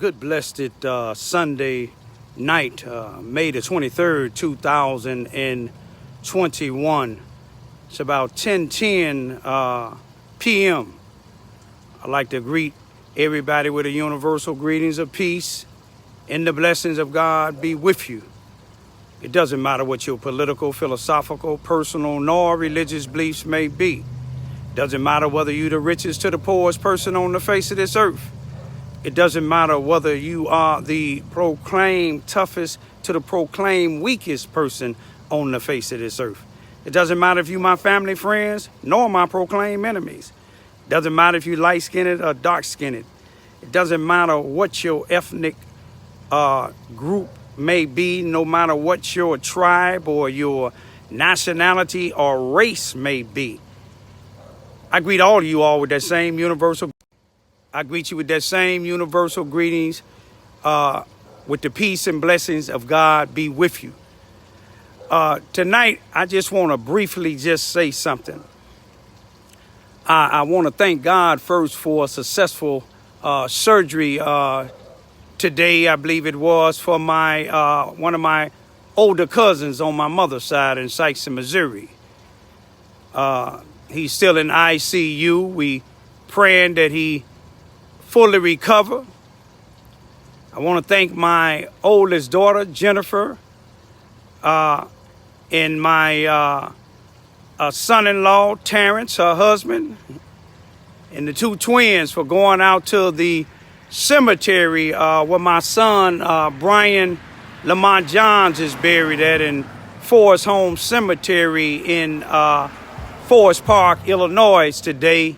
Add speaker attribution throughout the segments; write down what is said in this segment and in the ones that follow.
Speaker 1: Good blessed Sunday night, May the 23rd, 2021. It's about 10:10 p.m. I'd like to greet everybody with a universal greetings of peace and the blessings of God be with you. It doesn't matter what your political, philosophical, personal, nor religious beliefs may be. Doesn't matter whether you're the richest to the poorest person on the face of this earth. It doesn't matter whether you are the proclaimed toughest to the proclaimed weakest person on the face of this earth. It doesn't matter if you my family friends, nor my proclaimed enemies. It doesn't matter if you light-skinned or dark-skinned. It doesn't matter what your ethnic group may be, no matter what your tribe or your nationality or race may be. I greet all of you all with that same universal. I greet you with that same universal greetings, with the peace and blessings of God be with you. Tonight, I just want to briefly just say something. I want to thank God first for a successful surgery today, I believe it was, for my one of my older cousins on my mother's side in Sikeston, Missouri. He's still in ICU. We praying that he fully recover. I want to thank my oldest daughter, Jennifer, and my son-in-law, Terrence, her husband, and the two twins for going out to the cemetery where my son, Brian Lamont Johns, is buried at in Forest Home Cemetery in Forest Park, Illinois today,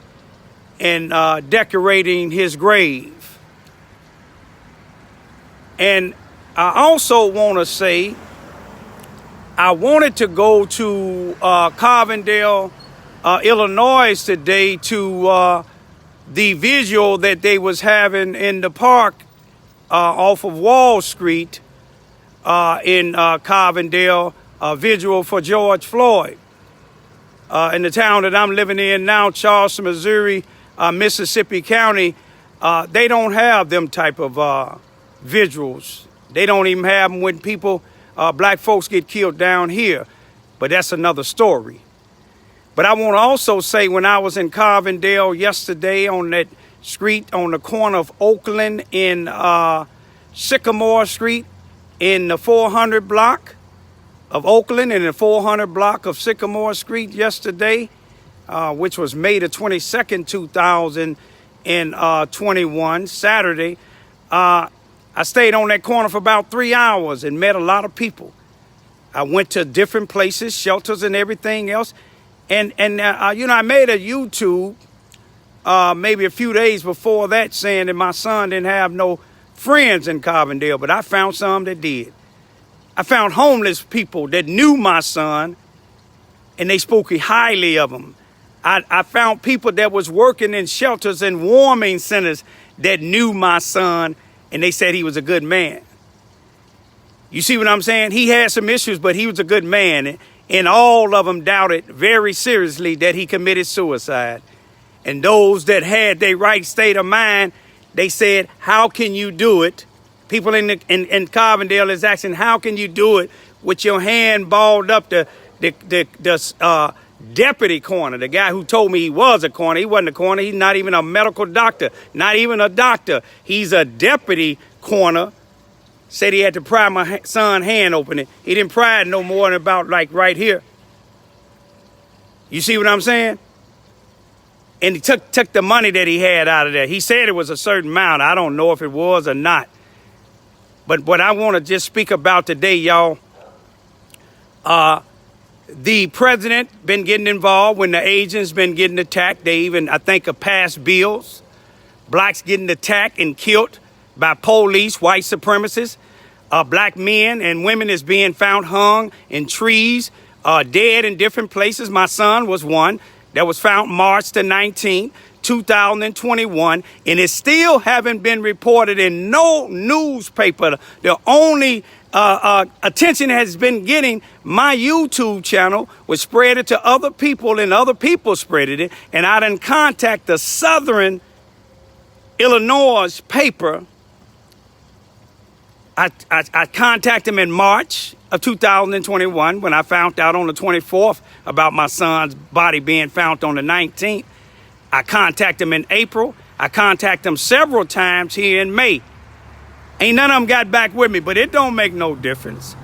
Speaker 1: and decorating his grave. And I also want to say, I wanted to go to Carbondale, Illinois today to the visual that they was having in the park off of Wall Street in Carbondale, visual for George Floyd. In the town that I'm living in now, Charleston, Missouri, Mississippi County, they don't have them type of visuals. They don't even have them when people, black folks get killed down here. But that's another story. But I want to also say, when I was in Carbondale yesterday on that street on the corner of Oakland in Sycamore Street in the 400 block of Oakland and the 400 block of Sycamore Street yesterday, which was May the 22nd, 2021, Saturday. I stayed on that corner for about 3 hours and met a lot of people. I went to different places, shelters and everything else. And I made a YouTube maybe a few days before that saying that my son didn't have no friends in Carbondale, but I found some that did. I found homeless people that knew my son, and they spoke highly of him. I found people that was working in shelters and warming centers that knew my son, and they said he was a good man. You see what I'm saying? He had some issues, but he was a good man. And all of them doubted very seriously that he committed suicide. And those that had their right state of mind, they said, how can you do it? People in Carbondale is asking, how can you do it with your hand balled up? The deputy coroner, the guy who told me he was a coroner, he wasn't a coroner. He's not even a medical doctor, not even a doctor. He's a deputy coroner. Said he had to pry my son's hand open. He didn't pry it no more than about like right here. You see what I'm saying? And he took the money that he had out of there. He said it was a certain amount. I don't know if it was or not. But what I want to just speak about today, y'all, the president been getting involved when the agents been getting attacked. They even, I think, have passed bills. Blacks getting attacked and killed by police, white supremacists. Black men and women is being found hung in trees, dead in different places. My son was one that was found March the 19th, 2021, and it still haven't been reported in no newspaper. The only attention has been getting my YouTube channel, which spread it to other people, and other people spreaded it. And I didn't contact the Southern Illinois paper I contacted him in March of 2021 when I found out on the 24th about my son's body being found on the 19th. I contacted him in April. I contacted him several times here in May. Ain't none of them got back with me, but it don't make no difference.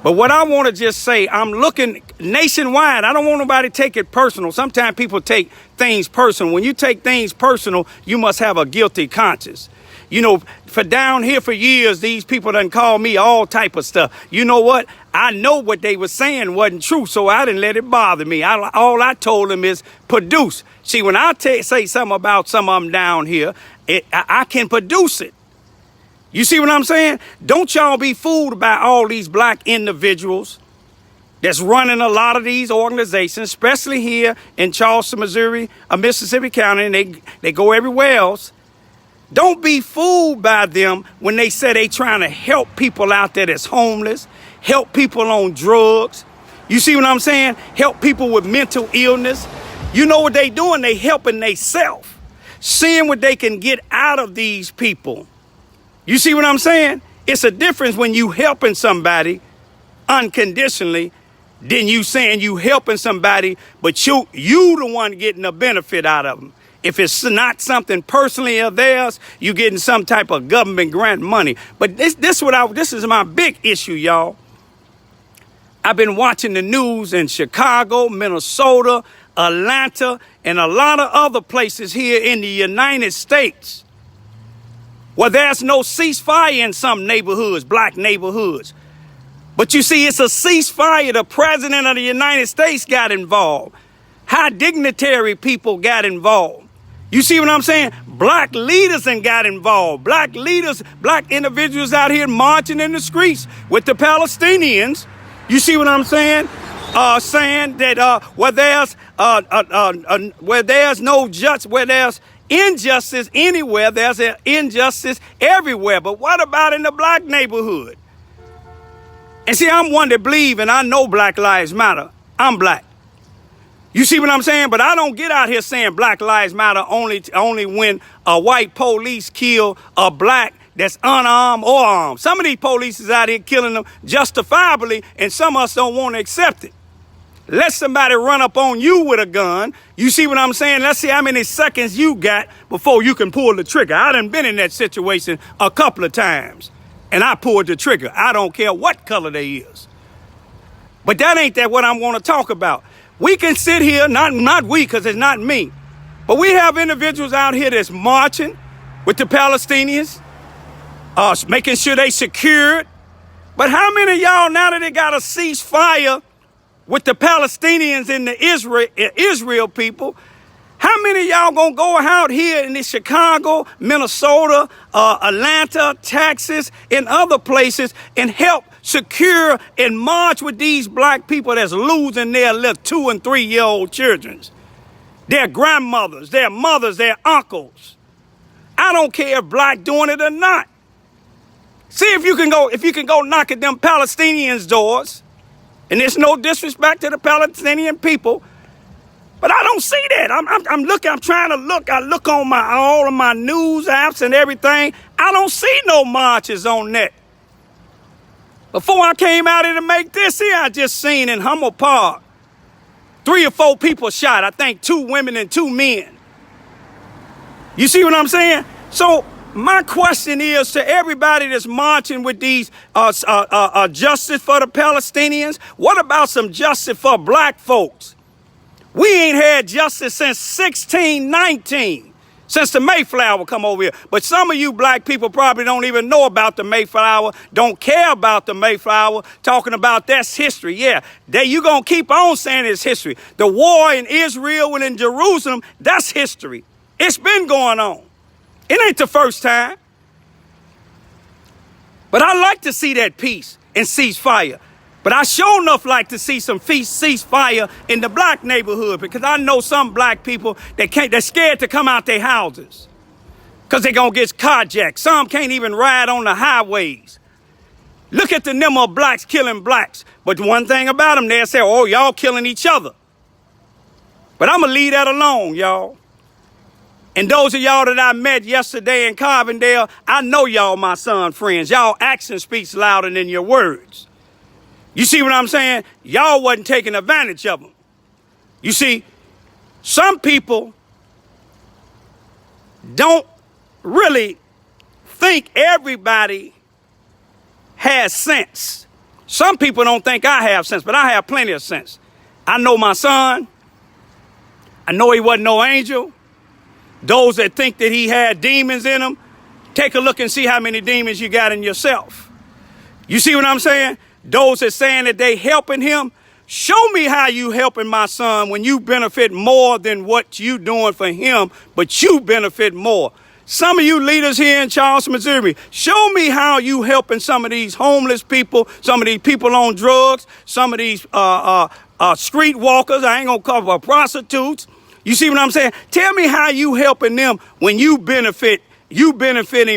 Speaker 1: But what I want to just say, I'm looking nationwide. I don't want nobody to take it personal. Sometimes people take things personal. When you take things personal, you must have a guilty conscience. You know, for down here for years, these people done call me all type of stuff. You know what? I know what they were saying wasn't true, so I didn't let it bother me. All I told them is produce. See, when I say something about some of them down here, I can produce it. You see what I'm saying? Don't y'all be fooled by all these black individuals that's running a lot of these organizations, especially here in Charleston, Missouri, or Mississippi County, and they go everywhere else. Don't be fooled by them when they say they trying to help people out there that's homeless, help people on drugs. You see what I'm saying? Help people with mental illness. You know what they doing? They helping themselves, seeing what they can get out of these people. You see what I'm saying? It's a difference when you helping somebody unconditionally than you saying you helping somebody, but you the one getting a benefit out of them. If it's not something personally of theirs, you getting some type of government grant money. But this is my big issue, y'all. I've been watching the news in Chicago, Minnesota, Atlanta, and a lot of other places here in the United States. Well, there's no ceasefire in some neighborhoods, black neighborhoods. But you see, it's a ceasefire. The president of the United States got involved. High dignitary people got involved. You see what I'm saying? Black leaders and got involved. Black leaders, black individuals out here marching in the streets with the Palestinians. You see what I'm saying? Saying that where there's injustice anywhere, there's an injustice everywhere. But what about in the black neighborhood? And see, I'm one that believe, and I know Black Lives Matter. I'm black. You see what I'm saying? But I don't get out here saying Black Lives Matter only when a white police kill a black that's unarmed or armed. Some of these police is out here killing them justifiably, and some of us don't want to accept it. Let somebody run up on you with a gun. You see what I'm saying? Let's see how many seconds you got before you can pull the trigger. I done been in that situation a couple of times, and I pulled the trigger. I don't care what color they is. But that ain't what I want to talk about. We can sit here, not we, because it's not me, but we have individuals out here that's marching with the Palestinians, making sure they secured. But how many of y'all, now that they got a ceasefire with the Palestinians and the Israel people, how many of y'all gonna go out here in the Chicago, Minnesota, Atlanta, Texas, and other places and help secure and march with these black people that's losing their little 2- and 3-year-old children, their grandmothers, their mothers, their uncles? I don't care if black doing it or not. See if you can go knock at them Palestinians' doors. And there's no disrespect to the Palestinian people, but I don't see that. I'm trying to look. I look on all of my news apps and everything. I don't see no marches on that. Before I came out here to make this here, I just seen in Humboldt Park 3 or 4 people shot. I think 2 women and 2 men. You see what I'm saying? So my question is to everybody that's marching with these justice for the Palestinians, what about some justice for black folks? We ain't had justice since 1619, since the Mayflower come over here. But some of you black people probably don't even know about the Mayflower, don't care about the Mayflower, talking about that's history. Yeah, you gonna keep on saying it's history. The war in Israel and in Jerusalem, that's history. It's been going on. It ain't the first time. But I like to see that peace and ceasefire. But I sure enough like to see some ceasefire in the black neighborhood, because I know some black people they're scared to come out their houses because they're going to get carjacked. Some can't even ride on the highways. Look at the number of blacks killing blacks. But one thing about them, they'll say, oh, y'all killing each other. But I'm going to leave that alone, y'all. And those of y'all that I met yesterday in Carbondale, I know y'all my son friends. Y'all action speaks louder than your words. You see what I'm saying? Y'all wasn't taking advantage of them. You see, some people don't really think everybody has sense. Some people don't think I have sense, but I have plenty of sense. I know my son. I know he wasn't no angel. Those that think that he had demons in him, take a look and see how many demons you got in yourself. You see what I'm saying? Those that saying that they helping him, show me how you helping my son when you benefit more than what you doing for him, but you benefit more. Some of you leaders here in Charleston, Missouri, show me how you helping some of these homeless people, some of these people on drugs, some of these street walkers. I ain't gonna cover prostitutes. You see what I'm saying? Tell me how you helping them when you benefiting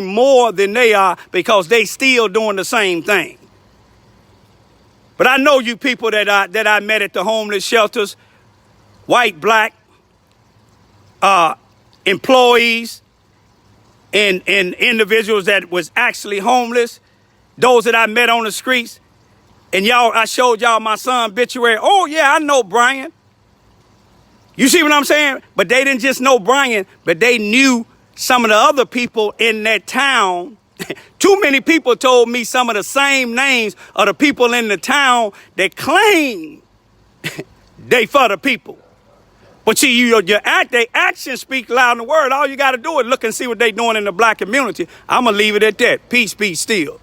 Speaker 1: more than they are because they still doing the same thing. But I know you people that I met at the homeless shelters, white, black, employees, and individuals that was actually homeless, those that I met on the streets, and y'all, I showed y'all my son obituary. Oh yeah, I know Brian. You see what I'm saying? But they didn't just know Brian, but they knew some of the other people in that town. Too many people told me some of the same names of the people in the town that claim they for the people. But see, their actions speak louder than the word. All you got to do is look and see what they doing in the black community. I'm going to leave it at that. Peace be still.